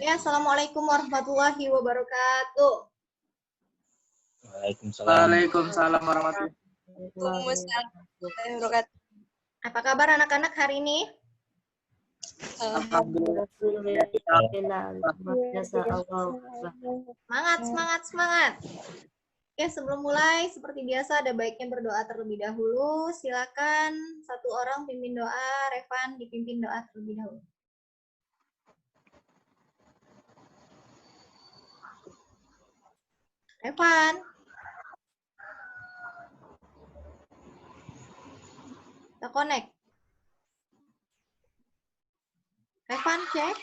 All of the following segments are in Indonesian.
Ya, Assalamualaikum warahmatullahi wabarakatuh. Waalaikumsalam. Waalaikumsalam warahmatullahi wabarakatuh. Apa kabar anak-anak hari ini? Alhamdulillah. Semangat, semangat, semangat. Oke, sebelum mulai, seperti biasa ada baiknya berdoa terlebih dahulu. Silakan satu orang pimpin doa, Revan dipimpin doa terlebih dahulu. Revan. Kita connect. Revan, cek.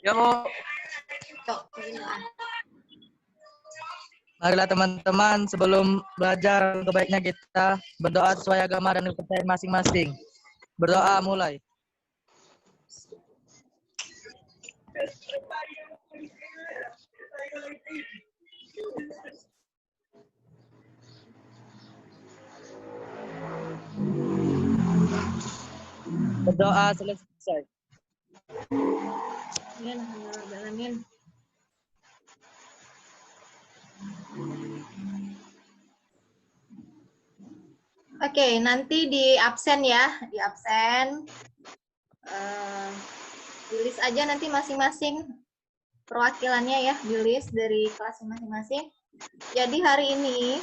Ya, Bu. Yuk, pimpin doa. Marilah teman-teman, sebelum belajar kebaiknya kita berdoa sesuai agama dan kepercayaan masing-masing. Berdoa mulai. Berdoa selesai. Amin. Oke, nanti di absen ya, di absen. Di list aja nanti masing-masing perwakilannya ya, di list dari kelas masing-masing. Jadi hari ini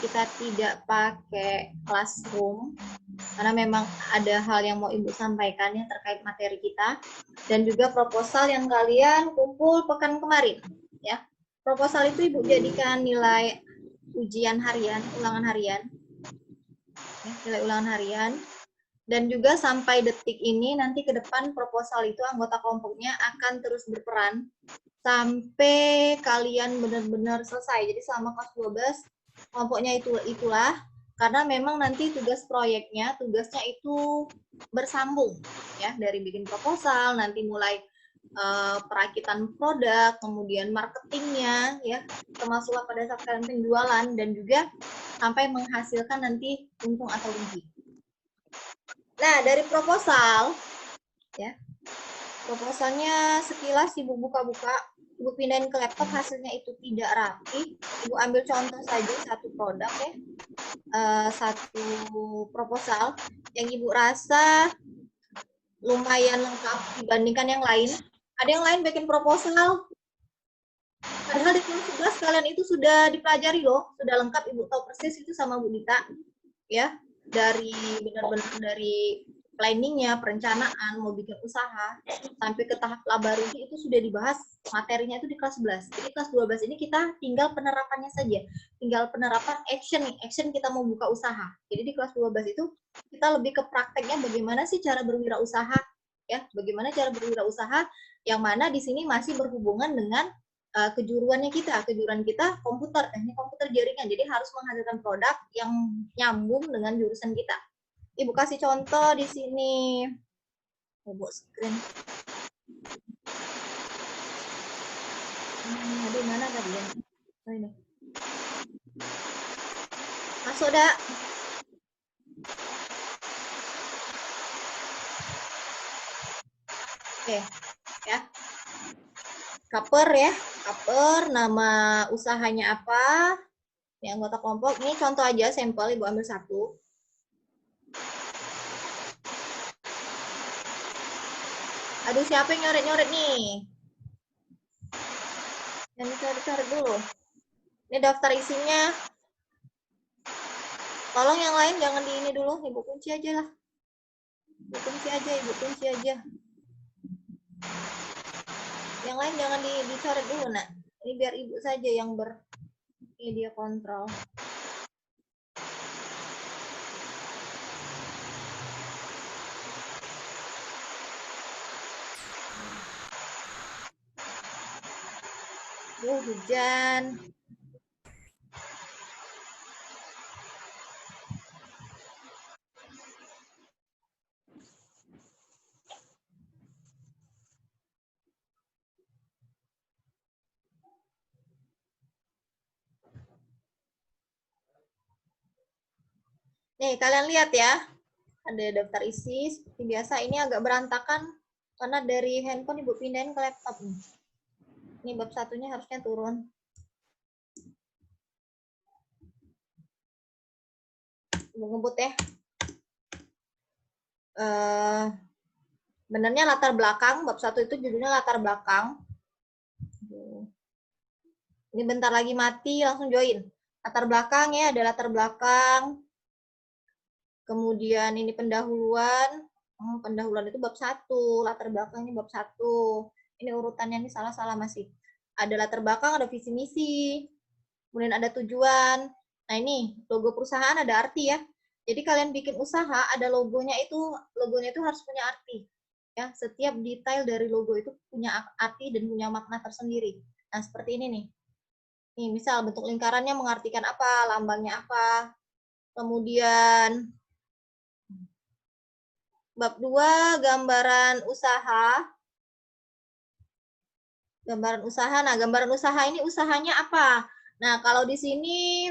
kita tidak pakai classroom karena memang ada hal yang mau Ibu sampaikan ya terkait materi kita dan juga proposal yang kalian kumpul pekan kemarin ya. Proposal itu Ibu jadikan nilai ujian harian, ulangan harian. Ya, nilai ulangan harian. Dan juga sampai detik ini nanti ke depan proposal itu anggota kelompoknya akan terus berperan sampai kalian benar-benar selesai. Jadi selama kelas 12 kelompoknya itulah karena memang nanti tugas proyeknya, tugasnya itu bersambung ya, dari bikin proposal, nanti mulai perakitan produk, kemudian marketingnya ya, termasuklah pada saat kalian penjualan dan juga sampai menghasilkan nanti untung atau rugi. Nah, dari proposal ya. Proposalnya sekilas Ibu buka-buka, Ibu pindahin ke laptop, hasilnya itu tidak rapi. Ibu ambil contoh saja satu produk ya, satu proposal yang Ibu rasa lumayan lengkap dibandingkan yang lain. Ada yang lain bikin proposal, padahal di kelas 11 kalian itu sudah dipelajari loh, sudah lengkap, Ibu tahu persis itu sama Bu Dita ya, dari benar-benar dari planningnya, perencanaan, mau bikin usaha, sampai ke tahap laba rugi itu sudah dibahas materinya itu di kelas 11. Jadi kelas 12 ini kita tinggal penerapannya saja. Tinggal penerapan action nih, action kita mau buka usaha. Jadi di kelas 12 itu kita lebih ke prakteknya bagaimana sih cara berwirausaha, ya, bagaimana cara berwirausaha, yang mana di sini masih berhubungan dengan kejuruan kita komputer, teknik komputer jaringan. Jadi harus menghasilkan produk yang nyambung dengan jurusan kita. Ibu kasih contoh di sini. Ibu screen. Di mana tadi ya? Oh, ini. Masuk dah. Oke, ya. Cover ya, cover, nama usahanya apa? Ini anggota kelompok. Ini contoh aja, sampel. Ibu ambil satu. Aduh, siapa yang nyoret-nyoret nih? Yang cari-cari dulu. Ini daftar isinya. Tolong yang lain jangan di ini dulu. Ibu kunci aja lah. Ibu kunci aja. Yang lain jangan dicoret dulu, Nak. Ini biar Ibu saja yang media kontrol. Hujan. Nih, kalian lihat ya. Ada daftar isi, seperti biasa. Ini agak berantakan, karena dari handphone Ibu pindahin ke laptop. Ini bab satunya harusnya turun. Ibu ngebut ya. Benarnya latar belakang, bab 1 itu judulnya latar belakang. Ini bentar lagi mati, langsung join. Latar belakang ya, ada latar belakang. Kemudian ini pendahuluan. Pendahuluan itu bab 1, latar belakang ini bab 1. Ini urutannya ini salah-salah masih. Ada latar belakang, ada visi misi. Kemudian ada tujuan. Nah, ini logo perusahaan ada arti ya. Jadi kalian bikin usaha, ada logonya itu harus punya arti. Ya, setiap detail dari logo itu punya arti dan punya makna tersendiri. Nah, seperti ini nih. Nih, misal bentuk lingkarannya mengartikan apa, lambangnya apa. Kemudian bab 2 gambaran usaha. Gambaran usaha. Nah, gambaran usaha ini usahanya apa? Nah, kalau di sini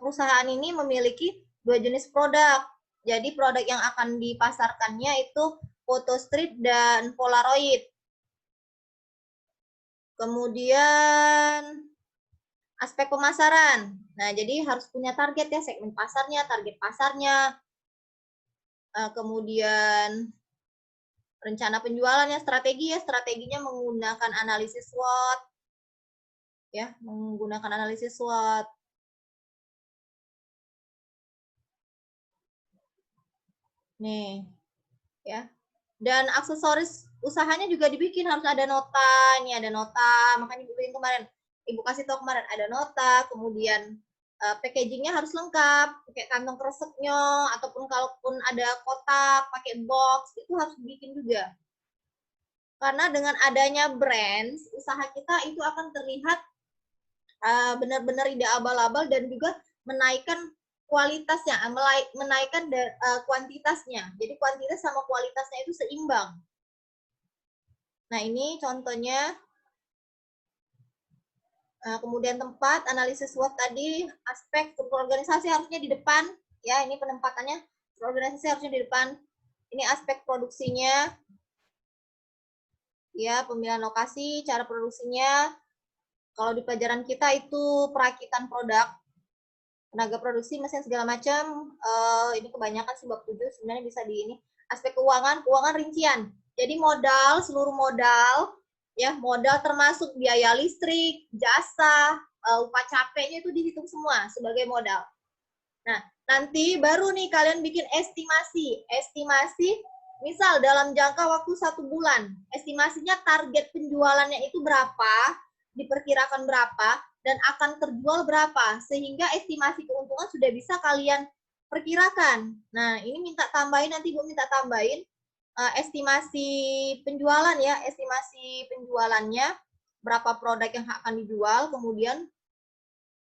perusahaan ini memiliki 2 jenis produk. Jadi produk yang akan dipasarkannya itu foto street dan polaroid. Kemudian aspek pemasaran. Nah, jadi harus punya target ya, segmen pasarnya, target pasarnya. Kemudian rencana penjualannya, strategi ya, strateginya menggunakan analisis SWOT. Ya, menggunakan analisis SWOT. Nih, ya. Dan aksesoris usahanya juga dibikin, harus ada nota. Ini ada nota, makanya Ibu bikin kemarin. Ibu kasih tahu kemarin ada nota, kemudian packagingnya harus lengkap, pakai kantong kreseknya, ataupun kalaupun ada kotak, pakai box, itu harus dibikin juga. Karena dengan adanya brand, usaha kita itu akan terlihat benar-benar tidak abal-abal dan juga menaikkan kualitasnya, menaikkan kuantitasnya. Jadi kuantitas sama kualitasnya itu seimbang. Nah, ini contohnya. Kemudian tempat, analisis SWOT tadi, aspek struktur organisasi harusnya di depan. Ya, ini penempatannya. Organisasi harusnya di depan. Ini aspek produksinya. Ya, pemilihan lokasi, cara produksinya. Kalau di pelajaran kita itu perakitan produk, tenaga produksi, mesin segala macam. Ini kebanyakan sih bab 7, sebenarnya bisa di ini. Aspek keuangan, keuangan rincian. Jadi modal, seluruh modal, ya modal termasuk biaya listrik, jasa, upah capeknya itu dihitung semua sebagai modal. Nah, nanti baru nih kalian bikin estimasi. Estimasi, misal dalam jangka waktu 1 bulan, estimasinya target penjualannya itu berapa, diperkirakan berapa, dan akan terjual berapa, sehingga estimasi keuntungan sudah bisa kalian perkirakan. Nah, ini minta tambahin, nanti Bu minta tambahin estimasi penjualan ya, estimasi penjualannya, berapa produk yang akan dijual, kemudian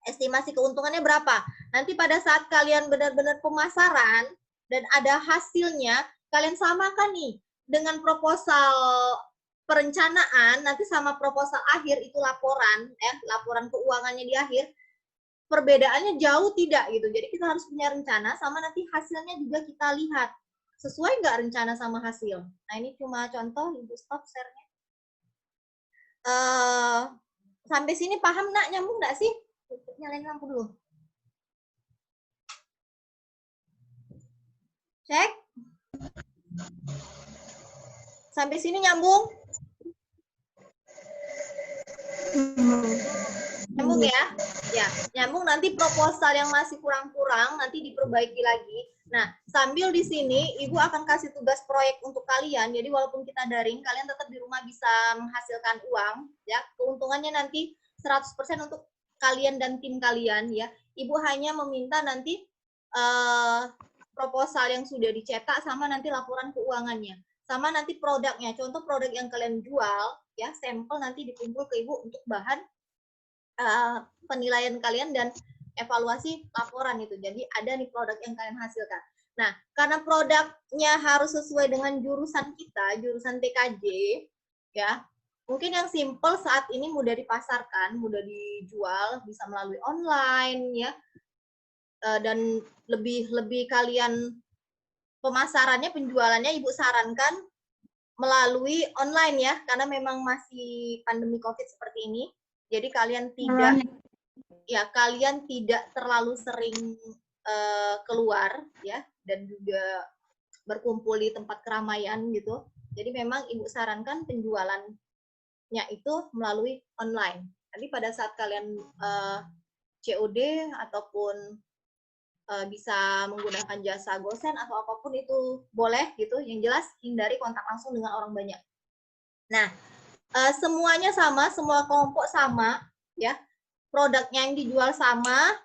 estimasi keuntungannya berapa. Nanti pada saat kalian benar-benar pemasaran dan ada hasilnya, kalian samakan nih dengan proposal perencanaan, nanti sama proposal akhir itu laporan, laporan keuangannya di akhir, perbedaannya jauh tidak gitu. Jadi kita harus punya rencana sama nanti hasilnya juga kita lihat. Sesuai nggak rencana sama hasil? Nah, ini cuma contoh, Ibu stop share-nya. Sampai sini paham nak, nyambung nggak sih? Nyalain lampu dulu. Cek. Sampai sini nyambung? Nyambung ya? Ya, nyambung. Nanti proposal yang masih kurang-kurang nanti diperbaiki lagi. Nah, sambil di sini Ibu akan kasih tugas proyek untuk kalian. Jadi walaupun kita daring, kalian tetap di rumah bisa menghasilkan uang, ya. Keuntungannya nanti 100% untuk kalian dan tim kalian, ya. Ibu hanya meminta nanti proposal yang sudah dicetak sama nanti laporan keuangannya. Sama nanti produknya. Contoh produk yang kalian jual, ya, sampel nanti dikumpul ke Ibu untuk bahan penilaian kalian dan evaluasi laporan itu. Jadi ada nih produk yang kalian hasilkan. Nah, karena produknya harus sesuai dengan jurusan kita, jurusan TKJ, ya. Mungkin yang simple saat ini mudah dipasarkan, mudah dijual, bisa melalui online, ya. Dan lebih kalian pemasarannya, penjualannya Ibu sarankan melalui online ya, karena memang masih pandemi COVID seperti ini. Jadi kalian tidak terlalu sering keluar ya, dan juga berkumpul di tempat keramaian gitu. Jadi memang Ibu sarankan penjualannya itu melalui online. Nanti pada saat kalian COD ataupun bisa menggunakan jasa gosen atau apapun itu boleh gitu. Yang jelas hindari kontak langsung dengan orang banyak. Nah, semuanya sama, semua kelompok sama ya. Produknya yang dijual sama,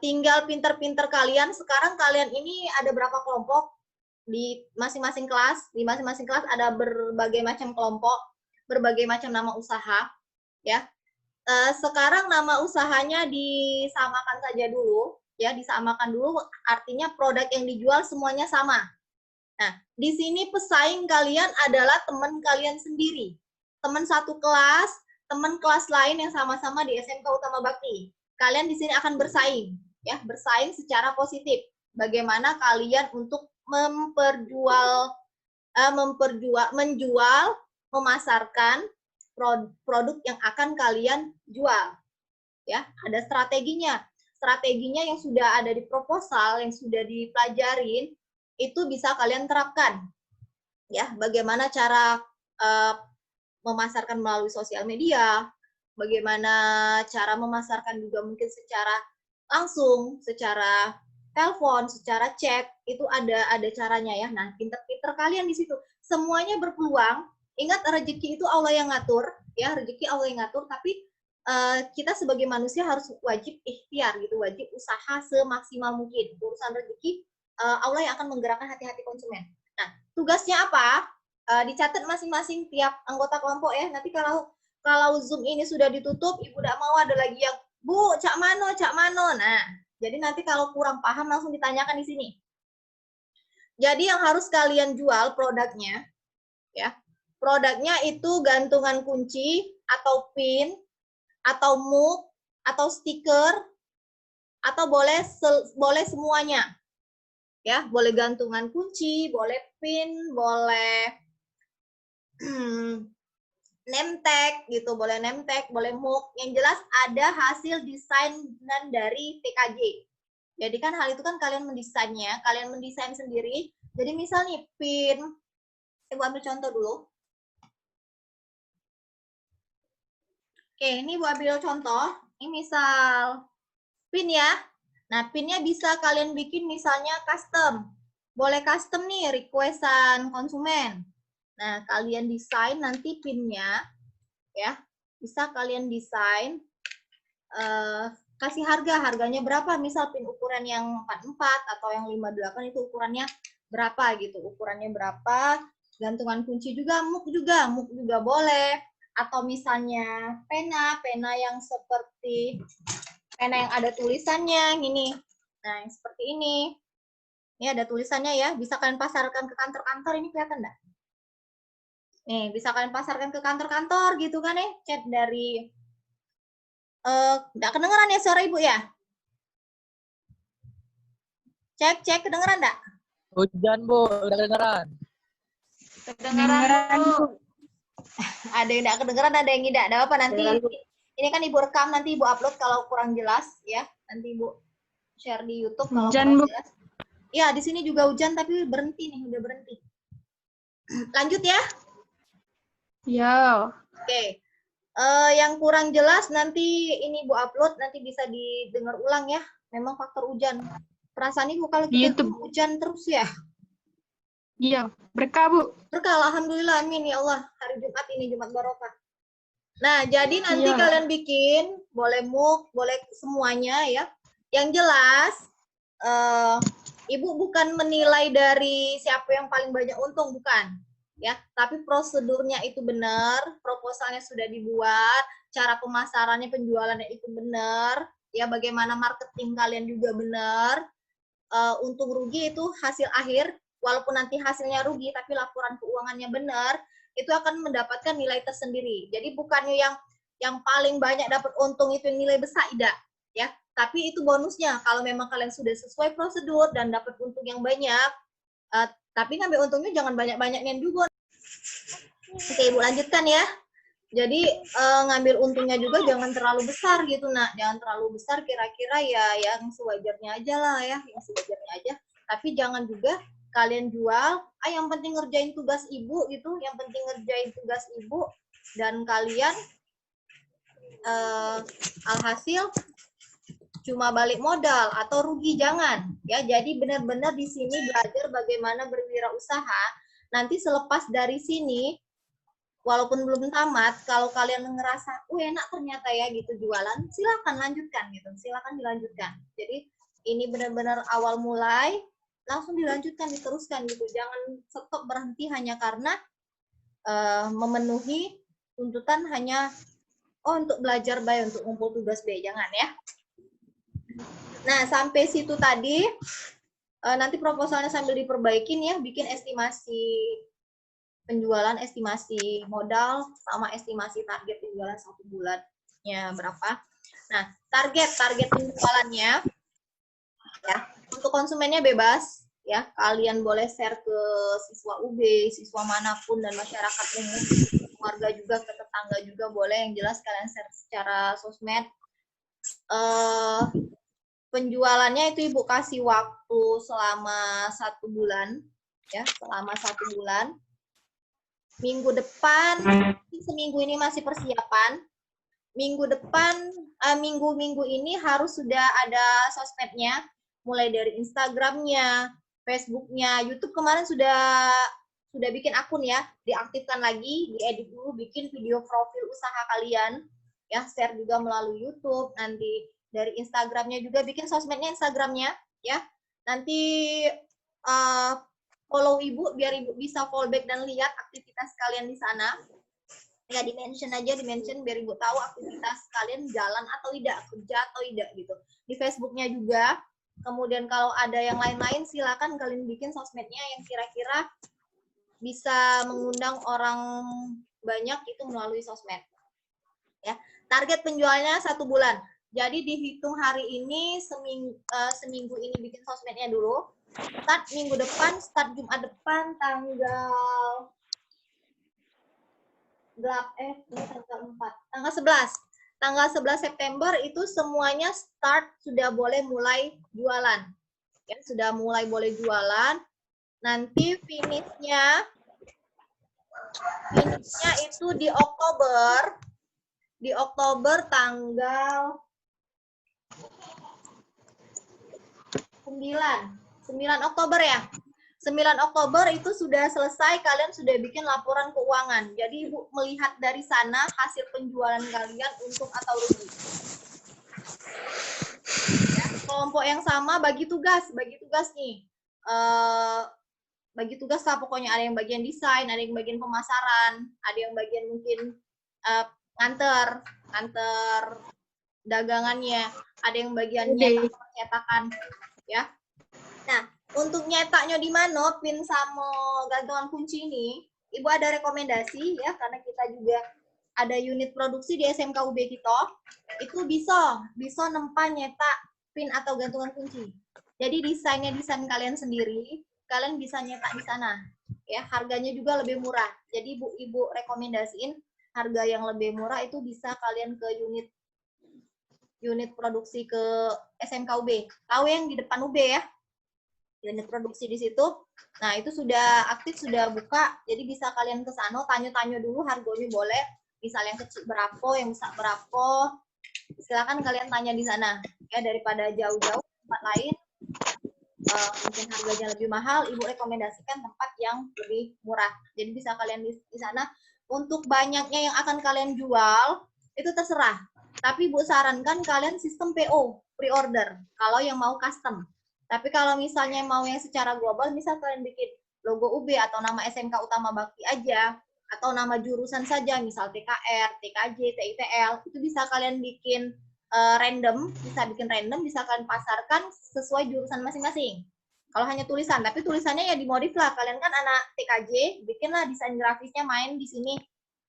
tinggal pinter-pinter kalian. Sekarang kalian ini ada berapa kelompok di masing-masing kelas? Di masing-masing kelas ada berbagai macam kelompok, berbagai macam nama usaha ya. Sekarang nama usahanya disamakan saja dulu ya, disamakan dulu, artinya produk yang dijual semuanya sama. Nah, di sini pesaing kalian adalah teman kalian sendiri, teman satu kelas, teman kelas lain yang sama-sama di SMK Utama Bakti. Kalian di sini akan bersaing ya, bersaing secara positif. Bagaimana kalian untuk menjual, memasarkan produk yang akan kalian jual ya. Ada strateginya yang sudah ada di proposal, yang sudah dipelajarin, itu bisa kalian terapkan ya. Bagaimana cara memasarkan melalui sosial media, bagaimana cara memasarkan juga mungkin secara langsung, secara telepon, secara chat, itu ada caranya ya. Nah, pinter-pinter kalian di situ, semuanya berpeluang. Ingat, rezeki itu Allah yang ngatur ya, rezeki Allah yang ngatur, tapi kita sebagai manusia harus wajib ikhtiar gitu, wajib usaha semaksimal mungkin. Urusan rezeki Allah yang akan menggerakkan hati-hati konsumen. Nah, tugasnya apa? Dicatat masing-masing tiap anggota kelompok ya. Nanti kalau Zoom ini sudah ditutup, Ibu tidak mau ada lagi yang, Bu, cak mano. Nah, jadi nanti kalau kurang paham langsung ditanyakan di sini. Jadi yang harus kalian jual produknya ya. Produknya itu gantungan kunci atau pin atau mug atau stiker, atau boleh semuanya ya. Boleh gantungan kunci, boleh pin, boleh name tag gitu, boleh name tag, boleh mug. Yang jelas ada hasil desainan dari TKJ. Jadi kan hal itu kan kalian mendesainnya, kalian mendesain sendiri. Jadi misal nih pin, Ibu ambil contoh dulu. Oke, ini Ibu ambil contoh. Ini misal pin ya. Nah, pinnya bisa kalian bikin misalnya custom. Boleh custom nih, requestan konsumen. Nah, kalian desain nanti pinnya ya. Bisa kalian desain, kasih harganya berapa. Misal pin ukuran yang 44 atau yang 58 itu ukurannya berapa gitu. Ukurannya berapa. Gantungan kunci juga, mug juga boleh. Atau misalnya pena yang seperti pena yang ada tulisannya gini. Nah, yang seperti ini. Ini ada tulisannya ya, bisa kalian pasarkan ke kantor-kantor, ini kelihatan enggak? Nih, bisa kalian pasarkan ke kantor-kantor gitu kan ya, chat dari enggak kedengeran ya suara Ibu ya? Cek kedengeran enggak? Hujan, Bu, udah kedengeran. Kedengeran, Bu. Ada yang enggak kedengeran, ada yang tidak. Ada apa nanti? Ini kan Ibu rekam, nanti Ibu upload kalau kurang jelas ya. Nanti Ibu share di YouTube kalau kurang jelas. Ya, di sini juga hujan tapi berhenti nih, udah berhenti. Lanjut ya. Ya. Oke. Yang kurang jelas nanti ini Bu upload, nanti bisa didengar ulang ya. Memang faktor hujan. Perasaan Ibu kalau kita hujan terus ya. Iya, berkah Bu. Berkah, alhamdulillah, amin ya Allah. Hari Jumat ini Jumat barokah. Nah, jadi nanti kalian bikin, boleh mug, boleh semuanya ya. Yang jelas, Ibu bukan menilai dari siapa yang paling banyak untung, bukan. Ya, tapi prosedurnya itu benar, proposalnya sudah dibuat, cara pemasarannya, penjualannya itu benar, ya bagaimana marketing kalian juga benar. Untung rugi itu hasil akhir, walaupun nanti hasilnya rugi, tapi laporan keuangannya benar, itu akan mendapatkan nilai tersendiri. Jadi bukannya yang paling banyak dapat untung itu nilai besar, tidak. Ya, tapi itu bonusnya. Kalau memang kalian sudah sesuai prosedur dan dapat untung yang banyak, Tapi ngambil untungnya jangan banyak-banyakin juga. Oke, Ibu lanjutkan ya. Jadi ngambil untungnya juga jangan terlalu besar gitu, nak. Jangan terlalu besar, kira-kira ya yang sewajarnya aja lah ya, yang sewajarnya aja. Tapi jangan juga kalian jual, yang penting ngerjain tugas ibu gitu, yang penting ngerjain tugas ibu, dan kalian alhasil cuma balik modal atau rugi, jangan ya. Jadi benar-benar di sini belajar bagaimana berwirausaha. Nanti selepas dari sini, walaupun belum tamat, kalau kalian ngerasa, enak ternyata ya gitu jualan, silakan lanjutkan gitu, silakan dilanjutkan. Jadi ini benar-benar awal mulai, langsung dilanjutkan, diteruskan gitu. Jangan stop berhenti hanya karena memenuhi tuntutan hanya untuk belajar B, untuk ngumpul tugas B, jangan ya. Nah, sampai situ tadi, nanti proposalnya sambil diperbaikin ya, bikin estimasi penjualan, estimasi modal, sama estimasi target penjualan 1 bulannya berapa. Nah, target penjualannya ya, untuk konsumennya bebas ya, kalian boleh share ke siswa UB, siswa manapun, dan masyarakat umum, keluarga juga, ke tetangga juga boleh, yang jelas kalian share secara sosmed. Penjualannya itu Ibu kasih waktu selama 1 bulan ya, selama 1 bulan. Minggu depan, seminggu ini masih persiapan. Minggu depan, minggu ini harus sudah ada sosmednya, mulai dari Instagramnya, Facebooknya, YouTube kemarin sudah bikin akun ya, diaktifkan lagi, diedit dulu, bikin video profil usaha kalian, ya, share juga melalui YouTube. Nanti dari Instagramnya juga bikin sosmednya, Instagramnya, ya. Nanti follow Ibu biar Ibu bisa fallback dan lihat aktivitas kalian di sana. Ya, di-mention aja, di-mention biar Ibu tahu aktivitas kalian jalan atau tidak, kerja atau tidak gitu. Di Facebooknya juga. Kemudian kalau ada yang lain-lain, silakan kalian bikin sosmednya yang kira-kira bisa mengundang orang banyak itu melalui sosmed. Ya, target penjualnya 1 bulan. Jadi dihitung hari ini, seminggu ini bikin sosmednya dulu. Start minggu depan, start Jumat depan, tanggal 11. Tanggal 11 September itu semuanya start, sudah boleh mulai jualan. Ya, sudah mulai boleh jualan. Nanti finishnya itu di Oktober. Di Oktober tanggal 9 Oktober ya. 9 Oktober itu sudah selesai, kalian sudah bikin laporan keuangan. Jadi Ibu melihat dari sana hasil penjualan kalian untung atau rugi. Ya, kelompok yang sama bagi tugas nih. Bagi tugas lah pokoknya, ada yang bagian desain, ada yang bagian pemasaran, ada yang bagian mungkin nganter dagangannya, ada yang bagian nyetak percetakan ya. Nah, untuk nyetaknya di mana, pin sama gantungan kunci ini, Ibu ada rekomendasi ya, karena kita juga ada unit produksi di SMK UB kita, itu bisa nempa nyetak pin atau gantungan kunci. Jadi desainnya desain kalian sendiri, kalian bisa nyetak di sana. Ya, harganya juga lebih murah. Jadi Ibu rekomendasiin harga yang lebih murah itu bisa kalian ke unit produksi ke SMK UB. Tahu yang di depan UB ya? Unit produksi di situ. Nah, itu sudah aktif, sudah buka. Jadi bisa kalian ke sana, tanya-tanya dulu harganya boleh. Misal yang kecil berapa, yang besar berapa. Silakan kalian tanya di sana. Ya, daripada jauh-jauh tempat lain mungkin harganya lebih mahal, Ibu rekomendasikan tempat yang lebih murah. Jadi bisa kalian di sana. Untuk banyaknya yang akan kalian jual, itu terserah. Tapi Ibu sarankan kalian sistem PO, pre-order, kalau yang mau custom. Tapi kalau misalnya mau yang secara global, misal kalian bikin logo UB atau nama SMK Utama Bakti aja, atau nama jurusan saja, misal TKR, TKJ, TITL, itu bisa kalian bikin random, bisa kalian pasarkan sesuai jurusan masing-masing. Kalau hanya tulisan, tapi tulisannya ya dimodif lah. Kalian kan anak TKJ, bikinlah desain grafisnya main di sini.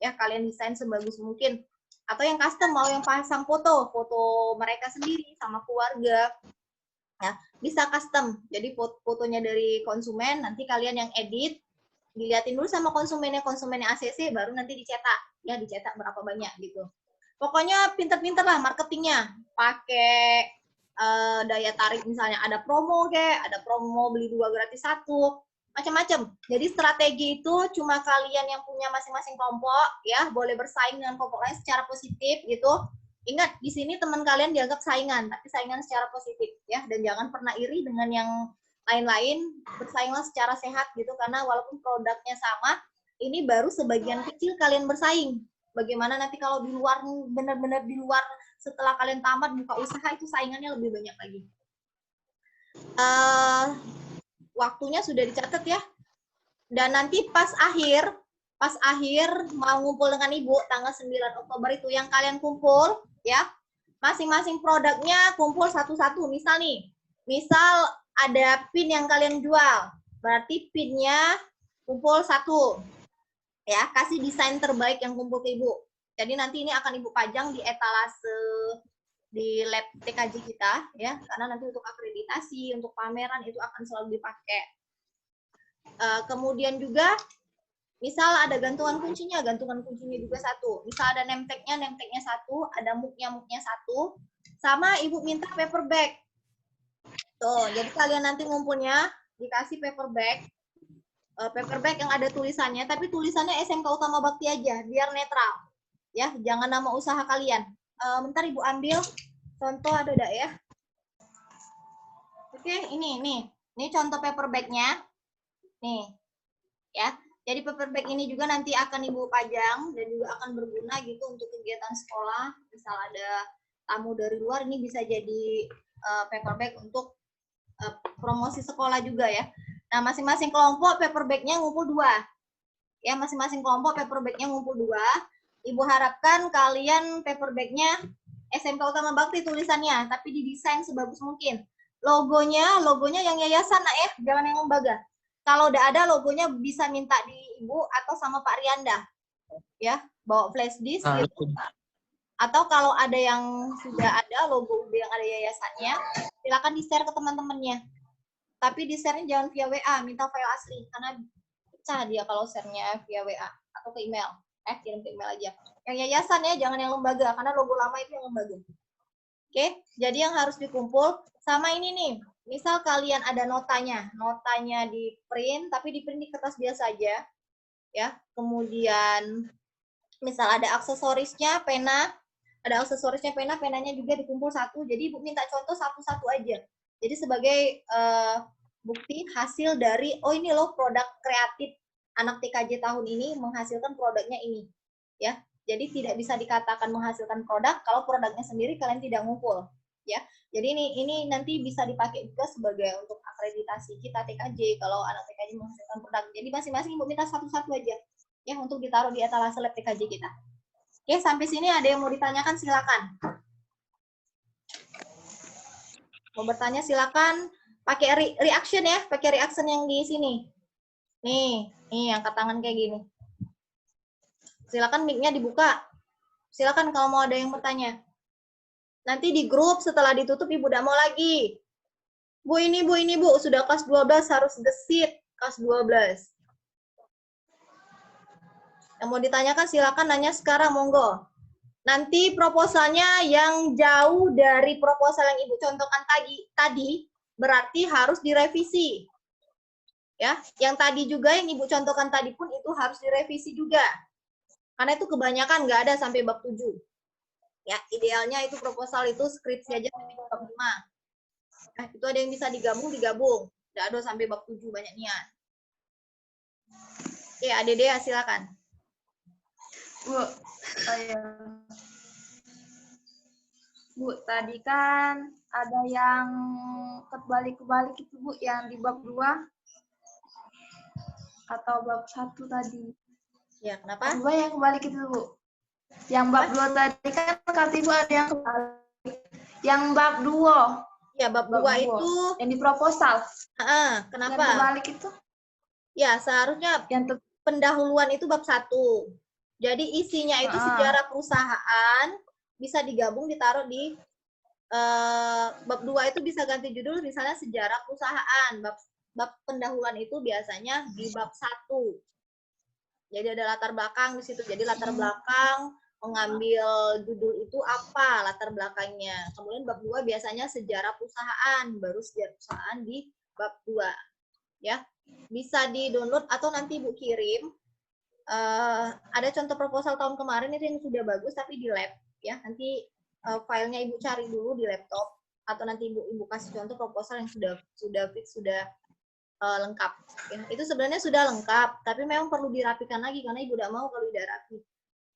Ya, kalian desain sebagus mungkin. Atau yang custom, mau yang pasang foto mereka sendiri sama keluarga. Ya, bisa custom. Jadi fotonya dari konsumen, nanti kalian yang edit, dilihatin dulu sama konsumennya ACC, baru nanti dicetak. Ya, dicetak berapa banyak gitu. Pokoknya pinter-pinter lah marketingnya. Pakai daya tarik, misalnya ada promo ada promo beli 2 gratis 1, macam-macam. Jadi strategi itu cuma kalian yang punya masing-masing kelompok, ya, boleh bersaing dengan kelompok lain secara positif gitu. Ingat, di sini teman kalian dianggap saingan, tapi saingan secara positif, ya, dan jangan pernah iri dengan yang lain-lain, bersainglah secara sehat gitu, karena walaupun produknya sama, ini baru sebagian kecil kalian bersaing. Bagaimana nanti kalau di luar, benar-benar di luar, setelah kalian tamat buka usaha, itu saingannya lebih banyak lagi. Waktunya sudah dicatat ya. Dan nanti pas akhir mau ngumpul dengan Ibu tanggal 9 Oktober itu, yang kalian kumpul ya, masing-masing produknya kumpul satu-satu. Misal ada pin yang kalian jual, berarti pinnya kumpul 1 ya, kasih desain terbaik yang kumpul ke Ibu. Jadi nanti ini akan Ibu pajang di etalase di lab TKJ kita ya, karena nanti untuk akreditasi, untuk pameran itu akan selalu dipakai. Kemudian juga misal ada gantungan kuncinya juga 1. Misal ada name tag-nya 1, ada muknya 1, sama Ibu minta paper bag. Tuh, jadi kalian nanti ngumpulnya dikasih paper bag yang ada tulisannya, tapi tulisannya SMK Utama Bakti aja, biar netral. Ya, jangan nama usaha kalian. Bentar Ibu ambil contoh, ada enggak ya? Oke, ini contoh paper bag-nya. Nih. Ya. Jadi paper bag ini juga nanti akan Ibu pajang dan juga akan berguna gitu untuk kegiatan sekolah. Misal ada tamu dari luar, ini bisa jadi paper bag untuk promosi sekolah juga ya. Nah, masing-masing kelompok paper bag-nya ngumpul 2. Ya, masing-masing kelompok paper bag-nya ngumpul 2. Ibu harapkan kalian paper bag-nya SMK Utama Bakti tulisannya, tapi didesain sebagus mungkin. Logonya yang yayasan, jangan yang lembaga. Kalau udah ada logonya bisa minta di Ibu atau sama Pak Rianda. Ya, bawa flash disk gitu. Atau kalau ada yang sudah ada logo yang ada yayasannya, silakan di-share ke teman-temannya. Tapi di-share-nya jangan via WA, minta file asli, karena pecah dia kalau share-nya via WA atau ke email. Kirim ke email aja. Yang yayasan ya, jangan yang lembaga, karena logo lama itu yang lembaga. Oke, jadi yang harus dikumpul sama ini nih. Misal kalian ada notanya di print, tapi di print di kertas biasa aja. Ya, kemudian misal ada aksesorisnya pena, penanya juga dikumpul 1. Jadi Ibu minta contoh satu-satu aja. Jadi sebagai bukti hasil dari, oh ini loh produk kreatif anak TKJ tahun ini menghasilkan produknya ini. Ya, jadi tidak bisa dikatakan menghasilkan produk kalau produknya sendiri kalian tidak ngumpul. Ya, jadi ini nanti bisa dipakai juga sebagai untuk akreditasi kita TKJ kalau anak TKJ menghasilkan produk. Jadi masing-masing Ibu minta satu-satu aja ya untuk ditaruh di etalase lab TKJ kita. Oke, sampai sini ada yang mau ditanyakan silakan. Mau bertanya silakan, pakai reaction ya, pakai reaction yang di sini. Nih angkat tangan kayak gini. Silakan mic-nya dibuka. Silakan kalau mau ada yang bertanya. Nanti di grup setelah ditutup Ibu tidak mau lagi. Bu, sudah kelas 12 harus gesit kelas 12. Yang mau ditanyakan silakan nanya sekarang, monggo. Nanti proposalnya yang jauh dari proposal yang Ibu contohkan tadi berarti harus direvisi. Ya, yang tadi juga yang Ibu contohkan tadi pun itu harus direvisi juga. Karena itu kebanyakan nggak ada sampai bab 7. Ya, idealnya itu proposal itu skripsi aja sampai bab 5. Nah, itu ada yang bisa digabung. Nggak ada sampai bab 7 banyak niat. Oke, Adedea silakan. Bu, tadi kan ada yang kebalik itu Bu, yang di bab 2 atau bab 1 tadi. Ya, kenapa? Coba yang kebalik itu Bu. Yang bab 2 tadi kan kata Ibu ada yang kebalik. Yang bab 2. Ya, bab 2 itu yang di proposal. Kenapa? Yang kebalik itu? Ya, seharusnya yang pendahuluan itu bab 1. Jadi isinya itu sejarah perusahaan bisa digabung ditaruh di bab 2 itu bisa ganti judul misalnya sejarah perusahaan. Bab pendahuluan itu biasanya di bab 1. Jadi ada latar belakang di situ. Jadi latar belakang mengambil judul itu apa latar belakangnya. Kemudian bab 2 biasanya sejarah perusahaan, baru sejarah perusahaan di bab 2. Ya. Bisa di-download atau nanti Ibu kirim. Ada contoh proposal tahun kemarin itu yang sudah bagus tapi di lab ya. Nanti filenya Ibu cari dulu di laptop atau nanti Ibu kasih contoh proposal yang sudah fix, sudah lengkap. Ya. Itu sebenarnya sudah lengkap, tapi memang perlu dirapikan lagi karena Ibu tidak mau kalau tidak rapi.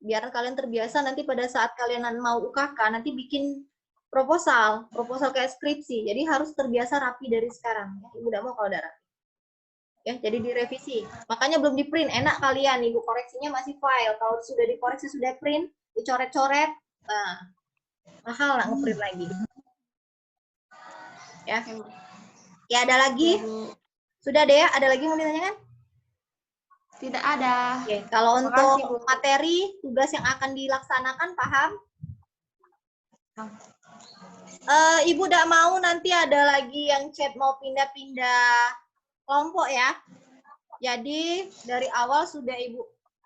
Biar kalian terbiasa nanti pada saat kalian mau UKK nanti bikin proposal kayak skripsi. Jadi harus terbiasa rapi dari sekarang. Ya. Ibu tidak mau kalau tidak rapi. Ya, jadi direvisi. Makanya belum di print. Enak kalian, Ibu koreksinya masih file. Kalau sudah dikoreksi sudah print, dicoret-coret, mahal lah nge-print lagi. Ya. Ya ada lagi? Sudah deh, ada lagi mau ditanyakan? Tidak ada. Oke, kalau Terima untuk kasih, Bu. materi, tugas yang akan dilaksanakan, paham? Ibu tidak mau nanti ada lagi yang chat mau pindah-pindah kelompok ya. Jadi dari awal sudah Ibu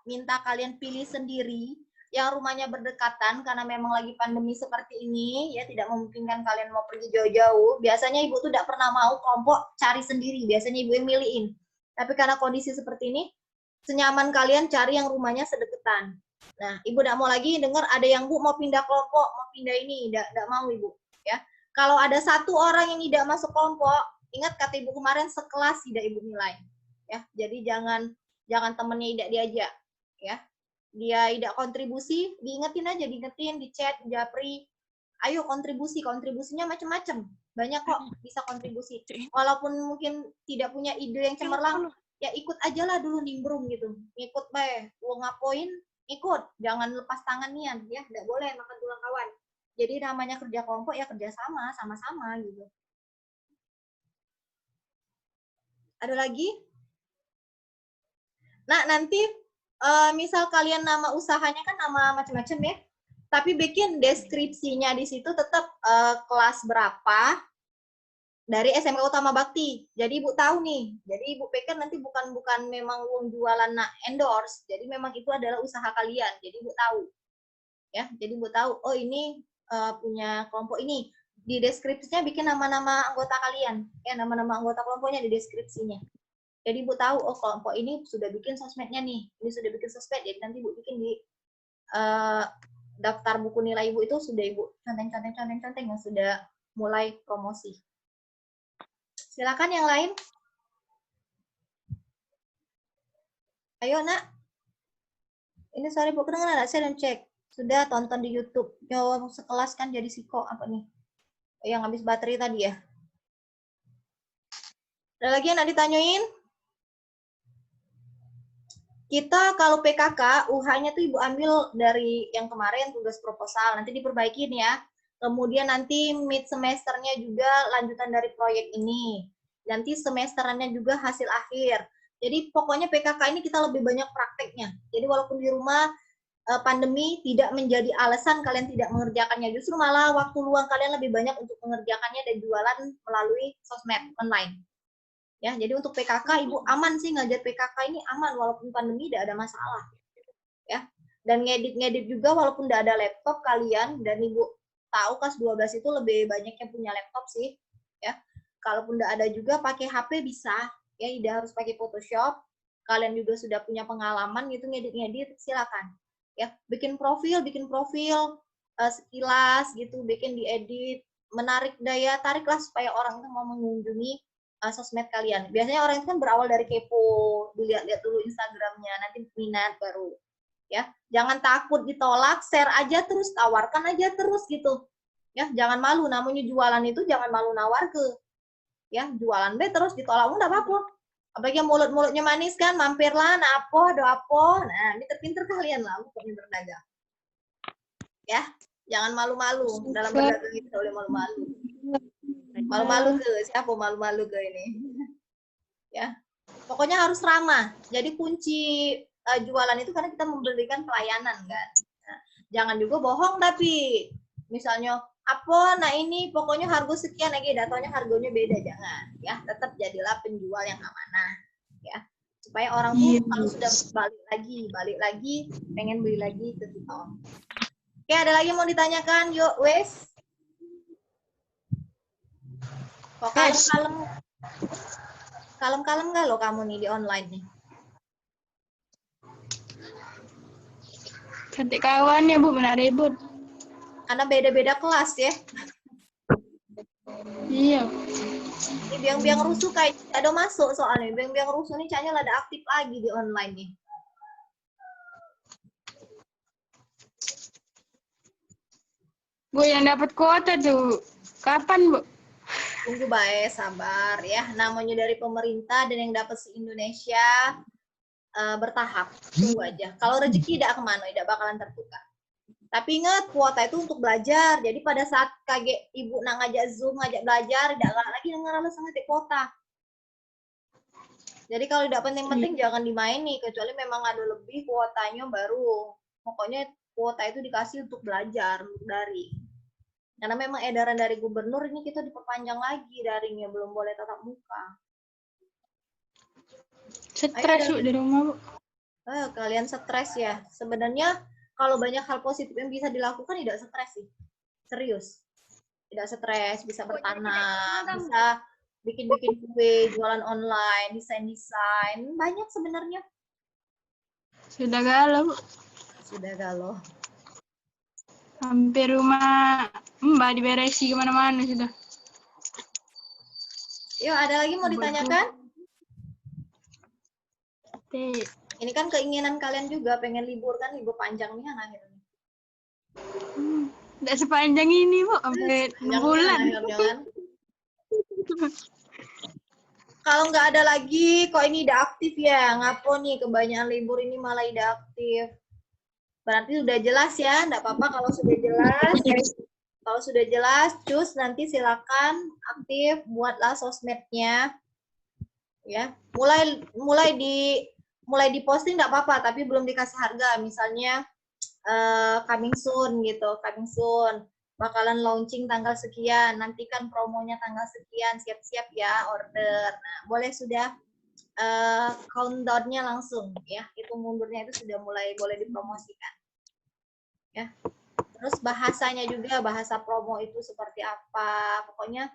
minta kalian pilih sendiri yang rumahnya berdekatan karena memang lagi pandemi seperti ini ya, tidak memungkinkan kalian mau pergi jauh-jauh. Biasanya Ibu tuh tidak pernah mau kelompok cari sendiri, biasanya Ibu yang milihin. Tapi karena kondisi seperti ini, senyaman kalian cari yang rumahnya sedekatan. Nah, Ibu tidak mau lagi dengar ada yang Bu mau pindah kelompok, mau pindah ini, tidak mau Ibu ya. Kalau ada satu orang yang tidak masuk kelompok, ingat kata Ibu kemarin, sekelas tidak Ibu nilai. Ya, jadi jangan temennya tidak diajak ya. Dia tidak kontribusi, diingetin aja, diingetin, di chat, di japri. Ayo kontribusinya macam-macam. Banyak kok bisa kontribusi. Walaupun mungkin tidak punya ide yang cemerlang, ya ikut aja lah dulu nimbrung gitu. Ikut bae, ngapoin, ikut. Jangan lepas tangan nian ya, tidak boleh makan tulang kawan. Jadi namanya kerja kelompok ya kerja sama-sama gitu. Ada lagi? Nah, nanti misal kalian nama usahanya kan nama macam-macam ya. Tapi bikin deskripsinya di situ tetap kelas berapa dari SMK Utama Bakti. Jadi Ibu tahu nih. Jadi Ibu pikir nanti bukan memang uang jualan endorse. Jadi memang itu adalah usaha kalian. Jadi Ibu tahu. Ya, jadi Ibu tahu, oh ini punya kelompok ini. Di deskripsinya bikin nama-nama anggota kalian. Ya, nama-nama anggota kelompoknya di deskripsinya. Jadi Ibu tahu, oh kelompok ini sudah bikin sosmednya nih, ini sudah bikin sosmed, jadi nanti Ibu bikin di daftar buku nilai Ibu itu sudah Ibu conteng yang sudah mulai promosi. Silakan yang lain. Ayo nak. Ini sorry Bu, kedengeran nggak? Saya dan cek. Sudah tonton di YouTube. Yo, sekelas kan jadi siko apa nih? Yang habis baterai tadi ya. Ada lagi yang nak ditanyain? Kita kalau PKK, UH-nya tuh Ibu ambil dari yang kemarin tugas proposal, nanti diperbaikin ya. Kemudian nanti mid semesternya juga lanjutan dari proyek ini. Nanti semesterannya juga hasil akhir. Jadi pokoknya PKK ini kita lebih banyak prakteknya. Jadi walaupun di rumah pandemi tidak menjadi alasan kalian tidak mengerjakannya. Justru malah waktu luang kalian lebih banyak untuk mengerjakannya dan jualan melalui sosmed online. Ya, jadi untuk PKK Ibu aman sih, ngajar PKK ini aman walaupun pandemi tidak ada masalah. Ya. Dan ngedit juga walaupun tidak ada laptop kalian, dan Ibu tahu kelas 12 itu lebih banyak yang punya laptop sih, ya. Kalaupun tidak ada juga pakai HP bisa, ya, tidak harus pakai Photoshop. Kalian juga sudah punya pengalaman gitu ngedit, silakan. Ya, bikin profil sekilas gitu, bikin diedit, menarik daya tariklah supaya orang itu mau mengunjungi sosmed kalian. Biasanya orang itu kan berawal dari kepo, dilihat-lihat dulu Instagramnya, nanti minat baru. Ya, jangan takut ditolak, share aja terus, tawarkan aja terus gitu. Ya, jangan malu, namanya jualan itu jangan malu nawar ke. Ya, jualan be terus ditolak enggak apa-apa. Apalagi yang mulut-mulutnya manis kan, mampirlah, do apo. Nah, ini pinter kalian lah, bukan berdagang. Ya, jangan malu-malu dalam berdagang itu, boleh malu-malu. Malu-malu ke siapa malu-malu ke ini ya, pokoknya harus ramah. Jadi kunci jualan itu karena kita memberikan pelayanan kan. Nah, jangan juga bohong, tapi misalnya apa, nah ini pokoknya harga sekian lagi, datanya harganya beda, jangan ya, tetap jadilah penjual yang amanah ya, supaya orang tuh kalau sudah balik lagi pengen beli lagi ke kita. Oke, ada lagi mau ditanyakan? Yuk, wes. Kok kalem nggak lo kamu nih di online nih? Cantik kawan ya, Bu, benar ribut. Karena beda-beda kelas ya. Iya. Ini biang-biang rusuh kayak ada masuk soalnya. Biang-biang rusuh nih kayaknya ada aktif lagi di online nih. Bu, yang dapat kuota tuh kapan, Bu? Tunggu baik, sabar ya. Namanya dari pemerintah dan yang dapat se-Indonesia bertahap. Tunggu aja. Kalau rezeki tidak kemana, tidak bakalan tertukar. Tapi ingat, kuota itu untuk belajar. Jadi pada saat kaget ibu nak ngajak Zoom, ngajak belajar, tidak lagi dengar alasan ngetik kuota. Jadi kalau tidak penting-penting jangan dimaini, kecuali memang ada lebih kuotanya baru. Pokoknya kuota itu dikasih untuk belajar, untuk daring. Karena memang edaran dari gubernur ini kita diperpanjang lagi daringnya, belum boleh tatap muka. Stres, Bu, di rumah, Bu. Kalian stres ya. Sebenarnya kalau banyak hal positif yang bisa dilakukan tidak stres sih. Serius. Tidak stres, bisa bertanam, bisa bikin-bikin kue, jualan online, desain-desain. Banyak sebenarnya. Sudah galau, Bu. Sudah galau. Hampir rumah Mbak diberesi kemana-mana sudah. Yuk, ada lagi mau ditanyakan? Ini kan keinginan kalian juga, pengen libur kan, libur panjang nih akhirnya. Tidak sepanjang ini, Bu, sampai 6 bulan. Jangan. Kalau nggak ada lagi, kok ini udah aktif ya? Ngapo nih, kebanyakan libur ini malah tidak aktif. Berarti sudah jelas ya, nggak apa-apa kalau sudah jelas. Kalau sudah jelas, cus nanti silakan aktif, buatlah sosmednya. Ya, mulai di posting nggak apa-apa, tapi belum dikasih harga. Misalnya coming soon gitu, coming soon. Bakalan launching tanggal sekian, nantikan promonya tanggal sekian, siap-siap ya order. Nah, boleh sudah countdown-nya langsung ya, itu mundurnya itu sudah mulai boleh dipromosikan. Ya. Terus bahasanya juga, bahasa promo itu seperti apa, pokoknya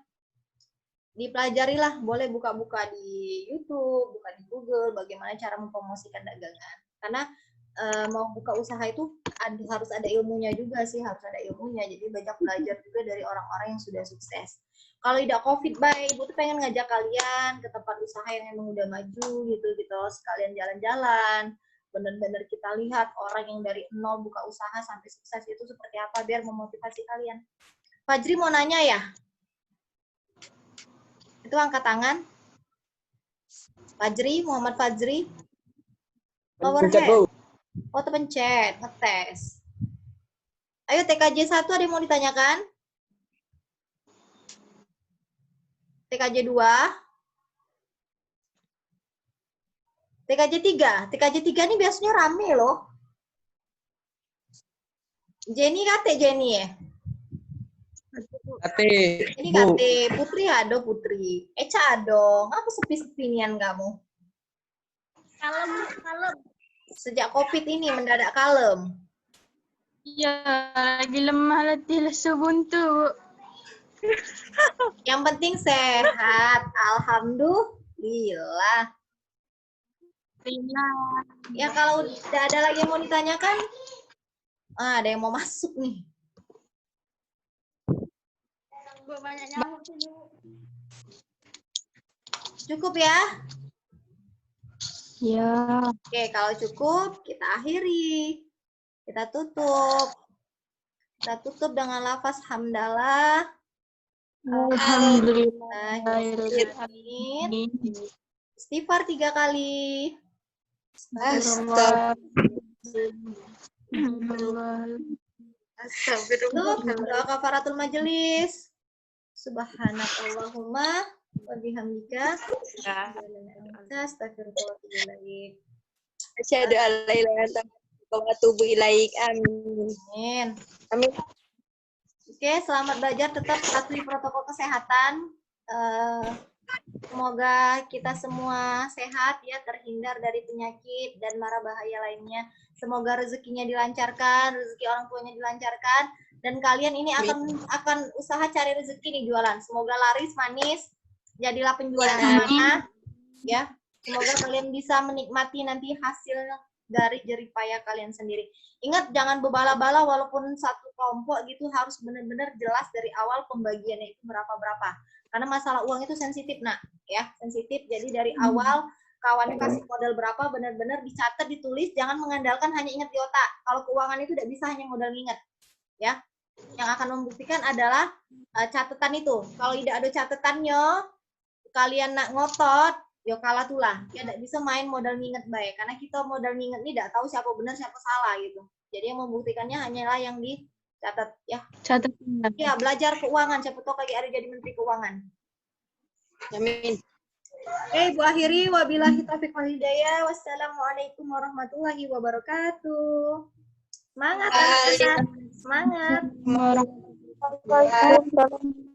dipelajarilah, boleh buka-buka di YouTube, buka di Google, bagaimana cara mempromosikan dagangan. Karena mau buka usaha itu harus ada ilmunya juga sih, harus ada ilmunya. Jadi banyak belajar juga dari orang-orang yang sudah sukses. Kalau tidak COVID, Ibu tuh pengen ngajak kalian ke tempat usaha yang emang udah maju gitu, sekalian jalan-jalan. Benar-benar kita lihat orang yang dari nol buka usaha sampai sukses itu seperti apa, biar memotivasi kalian. Fajri mau nanya ya? Itu angkat tangan. Fajri, Muhammad Fajri. Power hand. Oh, terpencet, ngetes. Ayo TKJ 1 ada yang mau ditanyakan? TKJ 2. TKJ 3. TKJ 3 ini biasanya rame loh. Jenny kate Jenny ya? Kate. Ini kate. Putri ada Putri. Eca ada. Apa sepi-sepinian kamu? Kalem. Sejak COVID ini mendadak kalem. Iya, lagi lemah letih lesu buntu. Yang penting sehat. Alhamdulillah. Ya kalau tidak ada lagi yang mau ditanyakan, ada yang mau masuk nih. Cukup ya? Ya. Oke, kalau cukup kita akhiri. Kita tutup. Kita tutup dengan lafaz hamdalah. Alhamdulillah. Istighfar 3 kali. Astagfirullah. Doa kafaratul majelis. Subhanakallahumma wa bihamdika. Astagfirullahaladzim. Asyhadu an la ilaha illallah wa atubu ilaik. Amin. Amin. Amin. Oke, selamat belajar, tetap patuhi protokol kesehatan. Semoga kita semua sehat ya, terhindar dari penyakit dan mara bahaya lainnya. Semoga rezekinya dilancarkan, rezeki orang tuanya dilancarkan, dan kalian ini akan usaha cari rezeki nih jualan. Semoga laris manis, jadilah penjual yang amanah ya. Semoga kalian bisa menikmati nanti hasil dari jerih payah kalian sendiri. Ingat, jangan bebala-bala, walaupun satu kelompok gitu harus benar-benar jelas dari awal pembagiannya itu berapa-berapa. Karena masalah uang itu sensitif, nak, ya, sensitif. Jadi dari awal kawan kasih modal berapa, benar-benar dicatat, ditulis, jangan mengandalkan hanya ingat di otak. Kalau keuangan itu tidak bisa hanya modal ingat, ya. Yang akan membuktikan adalah catatan itu. Kalau tidak ada catatannya, kalian nak ngotot, yo kalah tulah. Ya tidak bisa main modal nginget baik, karena kita modal nginget ini tidak tahu siapa benar siapa salah gitu. Jadi yang membuktikannya hanyalah yang dicatat ya. Catat. Ya, belajar keuangan, siapa tahu lagi ada jadi menteri keuangan. Amin. Oke, Ibu akhiri, wabillahi taufiq wal hidayah. Wassalamualaikum warahmatullahi wabarakatuh. Semangat anak-anak, semangat. Waalaikumsalam.